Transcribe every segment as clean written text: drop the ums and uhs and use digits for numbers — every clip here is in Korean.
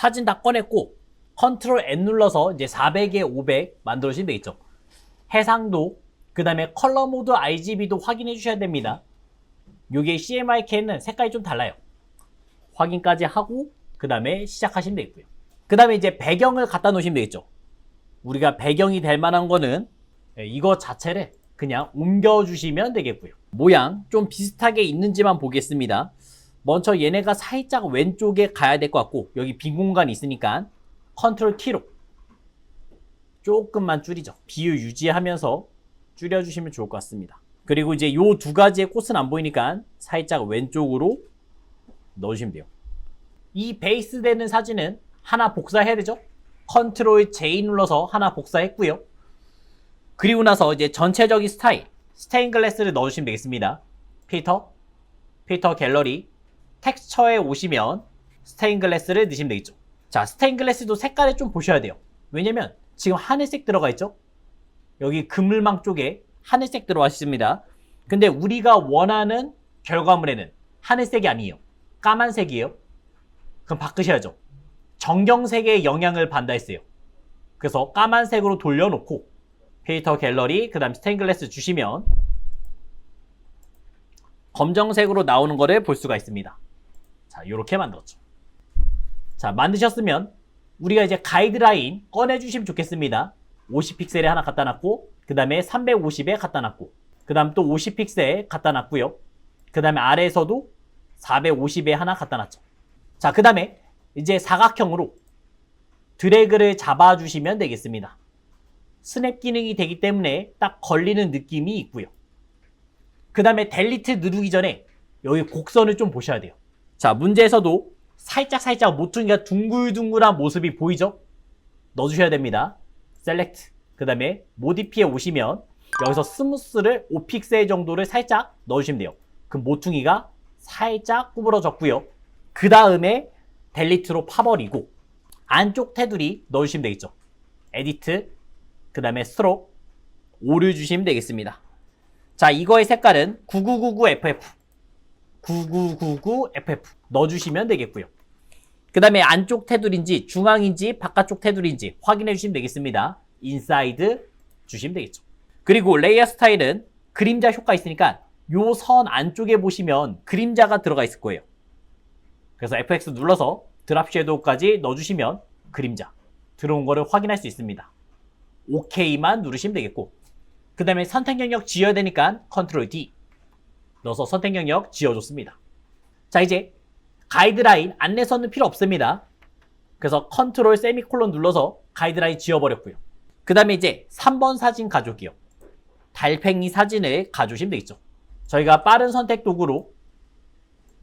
사진 다 꺼냈고 컨트롤 N 눌러서 이제 400에 500 만들어주시면 되겠죠. 해상도, 그 다음에 컬러 모드 RGB도 확인해 주셔야 됩니다. 요게 CMYK는 색깔이 좀 달라요. 확인까지 하고 그 다음에 시작하시면 되겠고요. 그 다음에 이제 배경을 갖다 놓으시면 되겠죠. 우리가 배경이 될 만한 거는 이거 자체를 그냥 옮겨주시면 되겠고요. 모양 좀 비슷하게 있는지만 보겠습니다. 먼저 얘네가 살짝 왼쪽에 가야 될 것 같고 여기 빈 공간이 있으니까 컨트롤 T로 조금만 줄이죠. 비율 유지하면서 줄여주시면 좋을 것 같습니다. 그리고 이제 요 두 가지의 꽃은 안 보이니까 살짝 왼쪽으로 넣으시면 돼요. 이 베이스 되는 사진은 하나 복사해야 되죠. 컨트롤 J 눌러서 하나 복사했고요. 그리고 나서 이제 전체적인 스타일, 스테인글래스를 넣어주시면 되겠습니다. 필터 갤러리, 텍스처에 오시면 스테인글래스를 넣으시면 되겠죠. 자, 스테인글래스도 색깔을 좀 보셔야 돼요. 왜냐면 지금 하늘색 들어가 있죠. 여기 그물망 쪽에 하늘색 들어가 있습니다. 근데 우리가 원하는 결과물에는 하늘색이 아니에요. 까만색이에요. 그럼 바꾸셔야죠. 정경색의 영향을 받는다 했어요. 그래서 까만색으로 돌려놓고 필터 갤러리, 그 다음 스테인글래스 주시면 검정색으로 나오는 거를 볼 수가 있습니다. 자, 이렇게 만들었죠. 자, 만드셨으면 우리가 이제 가이드라인 꺼내주시면 좋겠습니다. 50픽셀에 하나 갖다 놨고, 그 다음에 350에 갖다 놨고, 그 다음 또 50픽셀에 갖다 놨고요. 그 다음에 아래에서도 450에 하나 갖다 놨죠. 자, 그 다음에 이제 사각형으로 드래그를 잡아주시면 되겠습니다. 스냅 기능이 되기 때문에 딱 걸리는 느낌이 있고요. 그 다음에 델리트 누르기 전에 여기 곡선을 좀 보셔야 돼요. 자, 문제에서도 살짝 모퉁이가 둥글둥글한 모습이 보이죠? 넣어주셔야 됩니다. 셀렉트, 그 다음에 모디피에 오시면 여기서 스무스를 5픽셀 정도를 살짝 넣어주시면 돼요. 그럼 모퉁이가 살짝 구부러졌고요. 그 다음에 델리트로 파버리고 안쪽 테두리 넣어주시면 되겠죠. 에디트, 그 다음에 스트로크, 오류 주시면 되겠습니다. 자, 이거의 색깔은 9999FF 9999FF 넣어주시면 되겠고요. 그 다음에 안쪽 테두리인지 중앙인지 바깥쪽 테두리인지 확인해 주시면 되겠습니다. 인사이드 주시면 되겠죠. 그리고 레이어 스타일은 그림자 효과 있으니까 요 선 안쪽에 보시면 그림자가 들어가 있을 거예요. 그래서 FX 눌러서 드랍 섀도우까지 넣어주시면 그림자 들어온 거를 확인할 수 있습니다. OK만 누르시면 되겠고, 그 다음에 선택 영역 지어야 되니까 컨트롤 D 넣어서 선택 영역 지어줬습니다. 자, 이제 가이드라인 안내선은 필요 없습니다. 그래서 컨트롤 세미콜론 눌러서 가이드라인 지워버렸고요. 그 다음에 이제 3번 사진 가족이요. 달팽이 사진을 가져오시면 되겠죠. 저희가 빠른 선택 도구로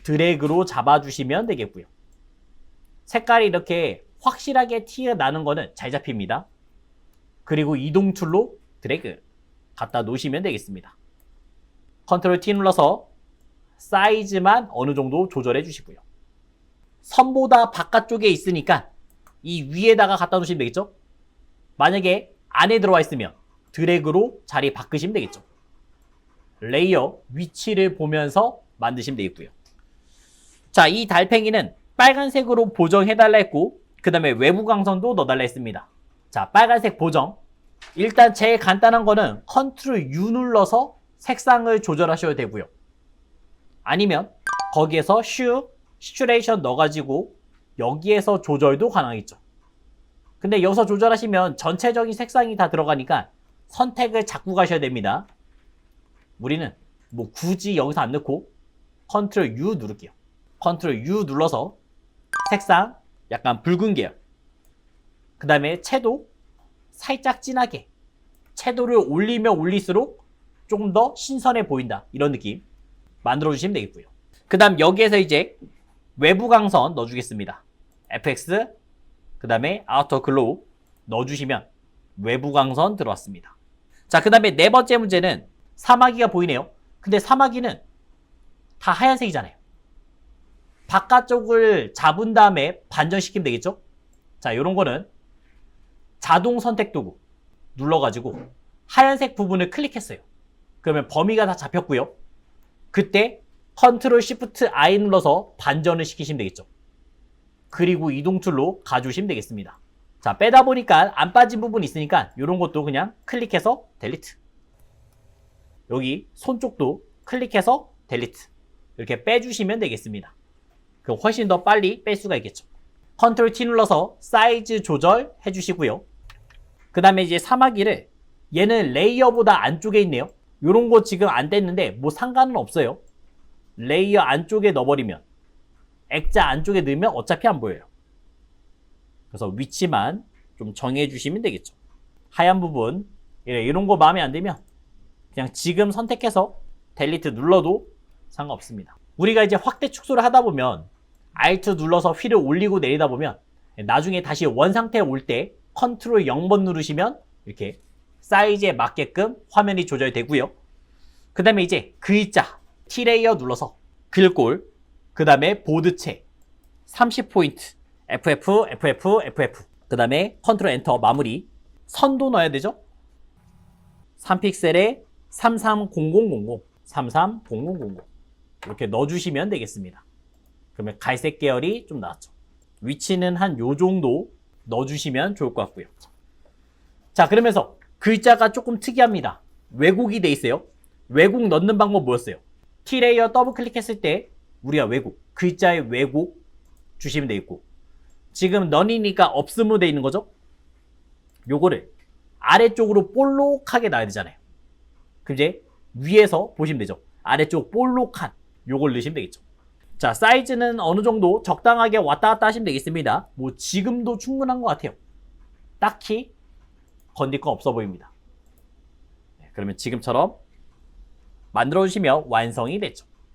드래그로 잡아주시면 되겠고요. 색깔이 이렇게 확실하게 티가 나는 거는 잘 잡힙니다. 그리고 이동 툴로 드래그 갖다 놓으시면 되겠습니다. 컨트롤 T 눌러서 사이즈만 어느 정도 조절해 주시고요. 선보다 바깥쪽에 있으니까 이 위에다가 갖다 놓으시면 되겠죠? 만약에 안에 들어와 있으면 드래그로 자리 바꾸시면 되겠죠. 레이어 위치를 보면서 만드시면 되겠고요. 자, 이 달팽이는 빨간색으로 보정해달라 했고, 그 다음에 외부 광선도 넣어달라 했습니다. 자, 빨간색 보정. 일단 제일 간단한 거는 컨트롤 U 눌러서 색상을 조절하셔도 되고요. 아니면 거기에서 시츄레이션 넣어가지고 여기에서 조절도 가능하겠죠. 근데 여기서 조절하시면 전체적인 색상이 다 들어가니까 선택을 자꾸 가셔야 됩니다. 우리는 뭐 굳이 여기서 안 넣고 컨트롤 U 누를게요. 컨트롤 U 눌러서 색상 약간 붉은 계열, 그 다음에 채도 살짝 진하게, 채도를 올리면 올릴수록 조금 더 신선해 보인다, 이런 느낌 만들어 주시면 되겠고요. 그 다음 여기에서 이제 외부 광선 넣어주겠습니다. FX, 그 다음에 아우터 글로우 넣어주시면 외부 광선 들어왔습니다. 자, 그 다음에 네 번째 문제는 사마귀가 보이네요. 근데 사마귀는 다 하얀색이잖아요. 바깥쪽을 잡은 다음에 반전시키면 되겠죠? 자, 요런 거는 자동 선택 도구 눌러가지고 하얀색 부분을 클릭했어요. 그러면 범위가 다 잡혔고요. 그때 컨트롤 시프트 I 눌러서 반전을 시키시면 되겠죠. 그리고 이동 툴로 가주시면 되겠습니다. 자, 빼다 보니까 안 빠진 부분이 있으니까 이런 것도 그냥 클릭해서 델리트. 여기 손 쪽도 클릭해서 델리트. 이렇게 빼주시면 되겠습니다. 그럼 훨씬 더 빨리 뺄 수가 있겠죠. 컨트롤 T 눌러서 사이즈 조절 해주시고요. 그 다음에 이제 사마귀를 얘는 레이어보다 안쪽에 있네요. 요런 거 지금 안 됐는데 뭐 상관은 없어요. 레이어 안쪽에 넣어버리면 액자 안쪽에 넣으면 어차피 안 보여요. 그래서 위치만 좀 정해 주시면 되겠죠. 하얀 부분 이런 거 마음에 안 들면 그냥 지금 선택해서 델리트 눌러도 상관없습니다. 우리가 이제 확대 축소를 하다 보면 Alt 눌러서 휠을 올리고 내리다 보면 나중에 다시 원상태에 올 때 컨트롤 0번 누르시면 이렇게 사이즈에 맞게끔 화면이 조절되고요. 그 다음에 이제 글자 T레이어 눌러서 글꼴, 그 다음에 보드체 30포인트 FF, FF, FF 그 다음에 컨트롤 엔터 마무리 선도 넣어야 되죠. 3픽셀에 330000 330000 이렇게 넣어주시면 되겠습니다. 그러면 갈색 계열이 좀 나왔죠. 위치는 한 요 정도 넣어주시면 좋을 것 같고요. 자, 그러면서 글자가 조금 특이합니다. 왜곡이 돼 있어요. 왜곡 넣는 방법 뭐였어요? T레이어 더블 클릭했을 때 우리가 왜곡, 글자의 왜곡 주시면 되겠고 지금 넌이니까 없음으로 돼 있는 거죠? 요거를 아래쪽으로 볼록하게 놔야 되잖아요. 그럼 이제 위에서 보시면 되죠. 아래쪽 볼록한 요걸 넣으시면 되겠죠. 자, 사이즈는 어느 정도 적당하게 왔다 갔다 하시면 되겠습니다. 뭐 지금도 충분한 것 같아요. 딱히 건들 거 없어 보입니다. 네, 그러면 지금처럼 만들어 주시면 완성이 됐죠.